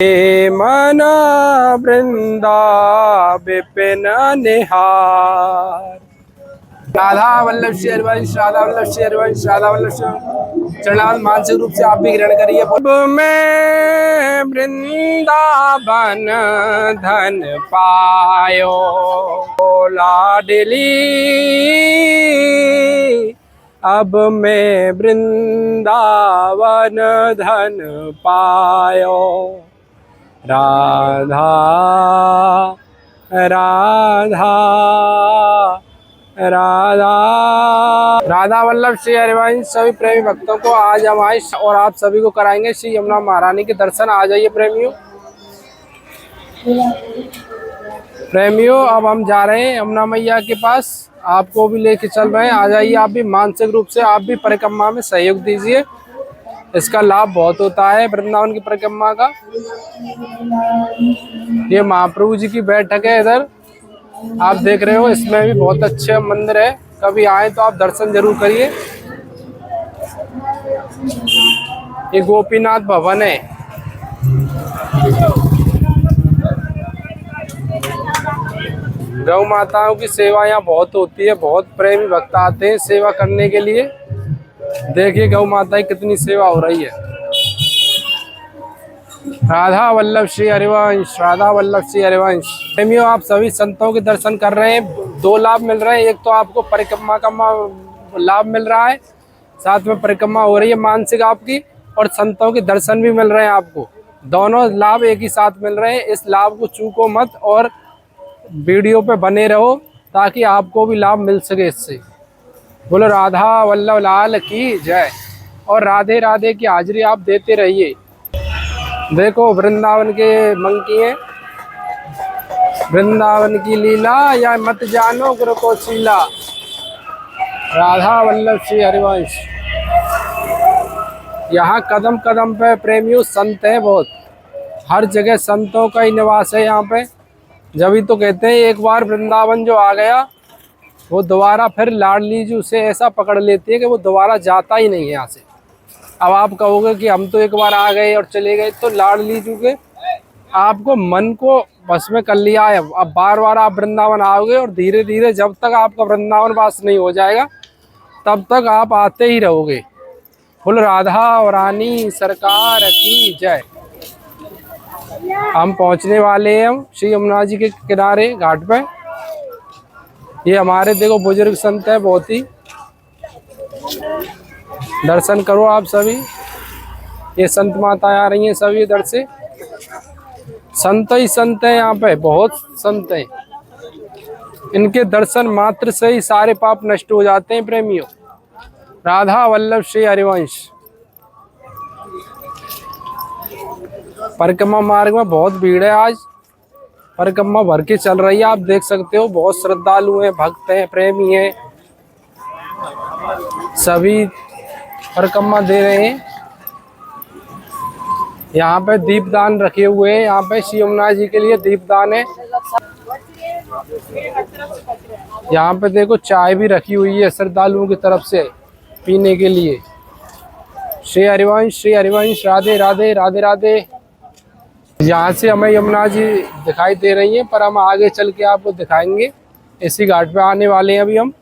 मन वृंदा विपिन निहार। राधा वल्लभ श्री हरिवंश, राधा वल्लभ श्री हरिवंश, राधा वल्लभ श्री चरणारविंद मानसिक रूप से आप भी ग्रहण करिए। अब मैं वृंदावन धन पायो लाडली, अब मैं वृंदावन धन पायो। राधा राधा राधा। राधा वल्लभ श्री हरिवंश सभी प्रेमी भक्तों को आज हम आए और आप सभी को कराएंगे श्री यमुना महारानी के दर्शन। आ जाइए प्रेमियों। अब हम जा रहे हैं यमुना मैया के पास, आपको भी लेके चल रहे हैं। आ जाइए आप भी, मानसिक रूप से आप भी परिक्रमा में सहयोग दीजिए। इसका लाभ बहुत होता है वृंदावन की परिक्रमा का। ये महाप्रभु जी की बैठक है, इधर आप देख रहे हो। इसमें भी बहुत अच्छे मंदिर है, कभी आए तो आप दर्शन जरूर करिए। ये गोपीनाथ भवन है। गौ माताओं की सेवा यहाँ बहुत होती है, बहुत प्रेमी भक्त आते हैं सेवा करने के लिए। देखिए गौ माता की कितनी सेवा हो रही है। राधा वल्लभ श्री हरिवंश, राधा वल्लभ श्री हरिवंश। प्रेमियों, आप सभी संतों के दर्शन कर रहे हैं। दो लाभ मिल रहे हैं, एक तो आपको परिक्रमा का लाभ मिल रहा है, साथ में परिक्रमा हो रही है मानसिक आपकी, और संतों के दर्शन भी मिल रहे हैं आपको। दोनों लाभ एक ही साथ मिल रहे हैं। इस लाभ को चूको मत और वीडियो पे बने रहो ताकि आपको भी लाभ मिल सके इससे। बोलो राधा वल्लभ लाल की जय। और राधे राधे की हाजिरी आप देते रहिए। देखो वृंदावन के मंकी हैं, वृंदावन की लीला या मत जानो गुरु को शीला। राधा वल्लभ श्री हरिवंश। यहाँ कदम कदम पे प्रेमियों संत हैं बहुत, हर जगह संतों का ही निवास है यहाँ पे। जब तो कहते हैं एक बार वृंदावन जो आ गया वो दोबारा फिर लाडली जी उसे ऐसा पकड़ लेती है कि वो दोबारा जाता ही नहीं है यहाँ से। अब आप कहोगे कि हम तो एक बार आ गए और चले गए, तो लाडली जी के आपको मन को बस में कर लिया है। अब बार बार आप वृंदावन आओगे और धीरे धीरे जब तक आपका वृंदावन वास नहीं हो जाएगा तब तक आप आते ही रहोगे। बोल राधा और रानी सरकार की जय। हम पहुंचने वाले हैं श्री यमुना जी के किनारे घाट पे। ये हमारे देखो बुजुर्ग संत है बहुत ही, दर्शन करो आप सभी। ये संत माताएं आ रही हैं सभी इधर से। संत ही संत है यहाँ पे, बहुत संत हैं। इनके दर्शन मात्र से ही सारे पाप नष्ट हो जाते हैं प्रेमियों। राधा वल्लभ श्री हरिवंश। परिक्रमा मार्ग में बहुत भीड़ है आज, परिक्रमा भर के चल रही है। आप देख सकते हो बहुत श्रद्धालु हैं, भक्त हैं, प्रेमी हैं, सभी परिक्रमा दे रहे हैं। यहाँ पे दीपदान रखे हुए हैं, यहाँ पे श्री यमुना जी के लिए दीपदान है। यहाँ पे देखो चाय भी रखी हुई है श्रद्धालुओं की तरफ से पीने के लिए। श्री हरिवंश, श्री हरिवंश। राधे राधे, राधे राधे। यहाँ से हमें यमुना जी दिखाई दे रही हैं, पर हम आगे चल के आपको दिखाएंगे। इसी घाट पे आने वाले हैं अभी हम।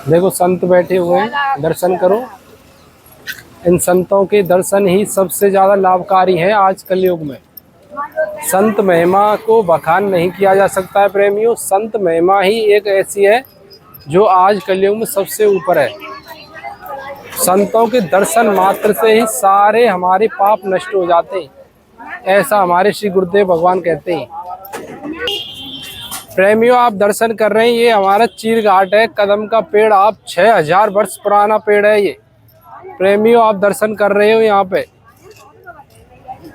देखो संत बैठे हुए हैं, दर्शन करो। इन संतों के दर्शन ही सबसे ज़्यादा लाभकारी है आज कलयुग में। संत महिमा को बखान नहीं किया जा सकता है प्रेमियों। संत महिमा ही एक ऐसी है जो आज कलयुग में सबसे ऊपर है। संतों के दर्शन मात्र से ही सारे हमारे पाप नष्ट हो जाते हैं, ऐसा हमारे श्री गुरुदेव भगवान कहते हैं। प्रेमियों, आप दर्शन कर रहे हैं, ये हमारा चीर घाट है। कदम का पेड़ आप 6000 वर्ष पुराना पेड़ है ये। प्रेमियों, आप दर्शन कर रहे हो यहाँ पे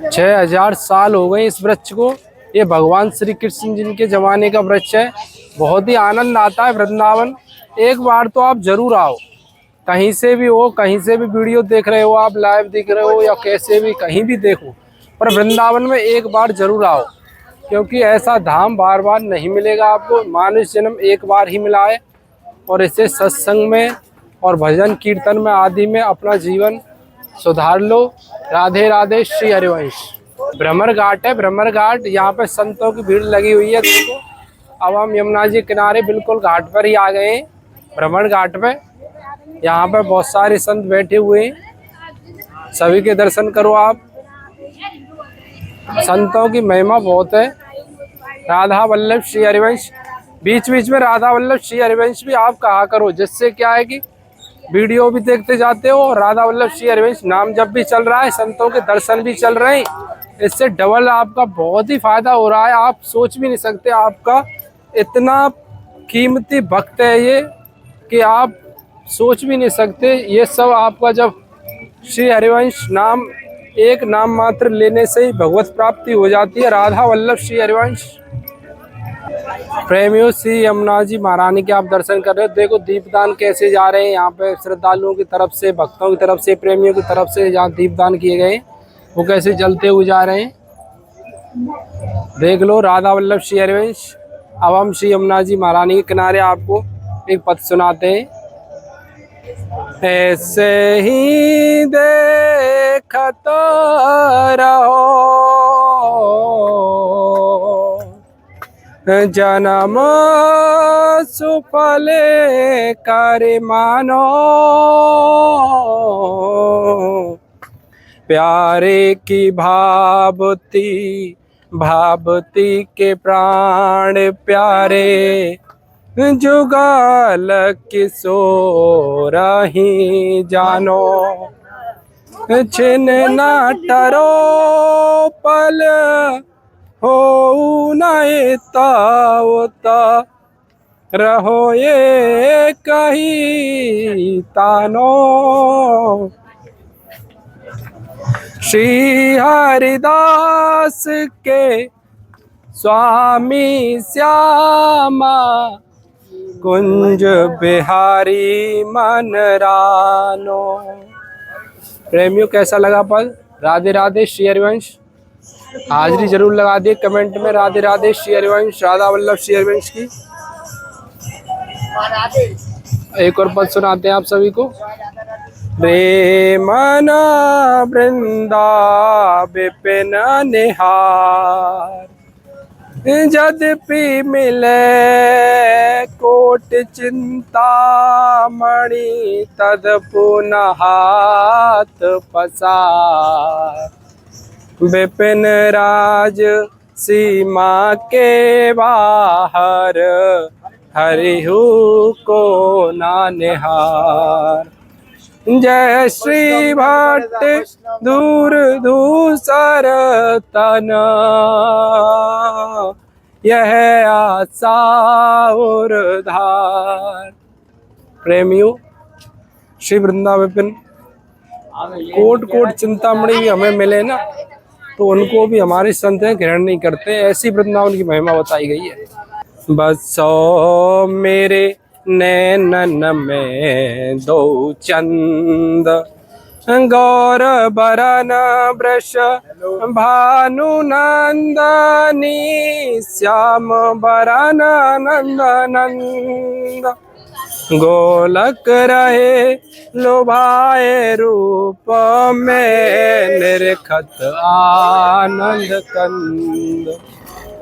6000 साल हो गए इस वृक्ष को। ये भगवान श्री कृष्ण जी के जमाने का वृक्ष है। बहुत ही आनंद आता है वृंदावन। एक बार तो आप जरूर आओ, कहीं से भी हो, कहीं से भी वीडियो देख रहे हो आप, लाइव दिख रहे हो या कैसे भी, कहीं भी देखो, पर वृंदावन में एक बार जरूर आओ, क्योंकि ऐसा धाम बार बार नहीं मिलेगा आपको। मानव जन्म एक बार ही मिला है और इसे सत्संग में और भजन कीर्तन में आदि में अपना जीवन सुधार लो। राधे राधे श्री हरिवंश। भ्रमर घाट है, भ्रमर घाट। यहाँ पे संतों की भीड़ लगी हुई है। देखो अब हम यमुना जी किनारे बिल्कुल घाट पर ही आ गए हैं, भ्रमर घाट पे। यहाँ पे बहुत सारे संत बैठे हुए हैं, सभी के दर्शन करो आप। संतों की महिमा बहुत है। राधा वल्लभ श्री हरिवंश, बीच बीच में राधा वल्लभ श्री हरिवंश भी आप कहा करो, जिससे क्या है कि वीडियो भी देखते जाते हो और राधा वल्लभ श्री हरिवंश नाम जब भी चल रहा है, संतों के दर्शन भी चल रहे हैं, इससे डबल आपका बहुत ही फायदा हो रहा है। आप सोच भी नहीं सकते, आपका इतना कीमती भक्त है ये कि आप सोच भी नहीं सकते। ये सब आपका जब श्री हरिवंश नाम, एक नाम मात्र लेने से ही भगवत प्राप्ति हो जाती है। राधा वल्लभ श्री हरिवंश। प्रेमियों, श्री यमुना जी महारानी के आप दर्शन कर रहे हो। देखो दीपदान कैसे जा रहे हैं यहाँ पे, श्रद्धालुओं की तरफ से, भक्तों की तरफ से, प्रेमियों की तरफ से जहाँ दीपदान किए गए वो कैसे जलते हुए जा रहे हैं, देख लो। राधा वल्लभ श्री हरिवंश। अब हम श्री यमुना जी महारानी के किनारे आपको एक पद सुनाते हैं। ऐसे ही देखत रहो जन्म सुफल कर मानो, प्यारे की भावती भावती के प्राण प्यारे, जुगाल किशोर ही जानो। छिन ना टरो पल हो नए तावता, रहो ये कही तानो। श्री हरिदास के स्वामी श्यामा, कुंज बिहारी मन रानो। प्रेमियों, कैसा लगा पद? राधे राधे श्री हरिवंश। हाजिरी जरूर लगा दिए कमेंट में, राधे राधे श्री हरिवंश, राधा वल्लभ श्री हरिवंश की। एक और पद सुनाते हैं आप सभी को। प्रेमन वृंदा विपिन निहार, यद्यपि मिले कोट चिंता मणि, तद पुनः हाथ पसार। विपिन राज सीमा के बाहर, हरिहु को ना निहार। जय श्री भट्ट दूर धूसर तन, यह आशा और धार। प्रेमियों, श्री वृंदा विपिन कोट कोट चिंतामणि भी हमें मिले ना, तो उनको भी हमारे संत ग्रहण नहीं करते। ऐसी वृंदावन की महिमा बताई गई है। बसो मेरे नैनन में दो चंद, गौर बरन वृष भानु नंदनी, श्याम बरन नंद नंद। गोलक रहे लुभाए रूप में, निरखत आनंद कंद।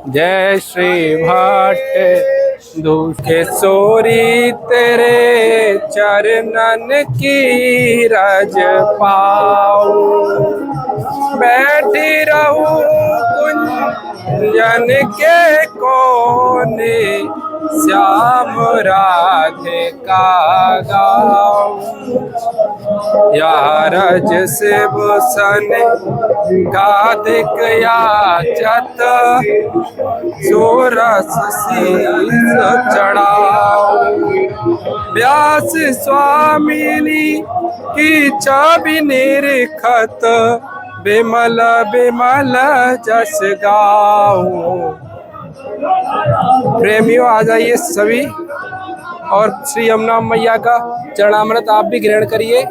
जय श्री भट्ट दूखेश्वरी, तेरे चरणन की रज पाऊं। बैठी रहूं कुंजन के कोने, श्याम राधे का गाऊं। या रज शिव सन गाधिक याचत, सोरस शीस चढ़ाऊं। व्यास स्वामिनी की छवि निरखत, बिमल बिमल जस गाऊं। प्रेमियों, आ जाइए सभी और श्री यमुना मैया का चरणामृत आप भी ग्रहण करिए।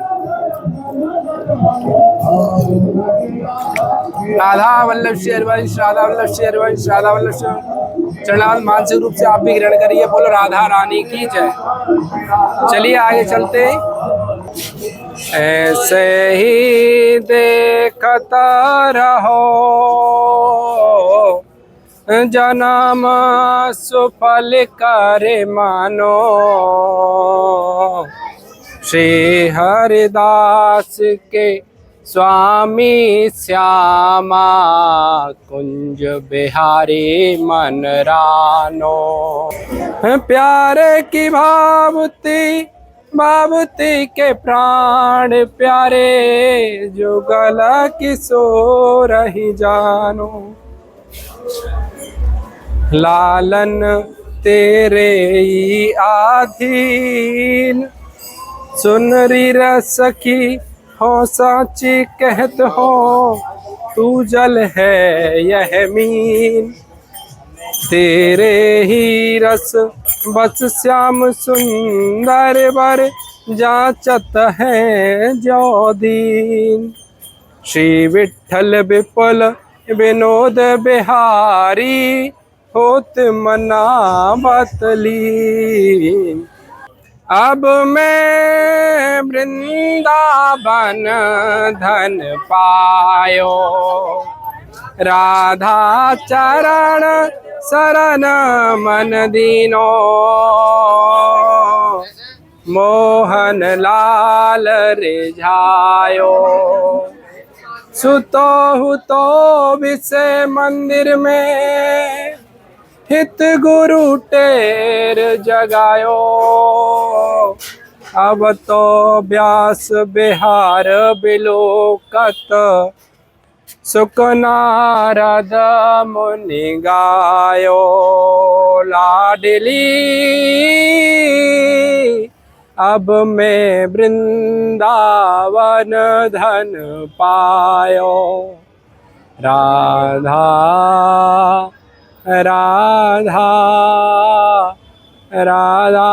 राधा वल्लभ श्री हरिवंश, राधा वल्लभ श्री हरिवंश, राधा वल्लभ श्री चरणामृत मानसिक रूप से आप भी ग्रहण करिए। बोलो राधा रानी की जय। चलिए आगे चलते हैं। ऐसे ही देखता रहो, जन्म सुफल करे मानो। श्री हरिदास के स्वामी श्यामा, कुंज बिहारी मन रानो। प्यारे की भावती भावती के प्राण प्यारे, जुगल किशोर ही जानो। लालन तेरे ही आधीन, सुनरी सखी हो साची कहत हो, तू जल है यह मीन। तेरे ही रस बस श्याम सुंदर बर, जाचत है जो दीन। श्री विठल विपुल विनोद बिहारी, होत मना बतलीन। अब मैं वृंदावन धन पायो, राधा चरण शरण मन दीनो। मोहन लाल रिझायो, सुतो हुतो विषय मंदिर में, हित गुरु टेर जगायो। अब तो व्यास बिहार बिलोकत, सुख नारद मुनि गायो। लाडली अब मैं वृंदावन धन पायो। राधा राधा राधा।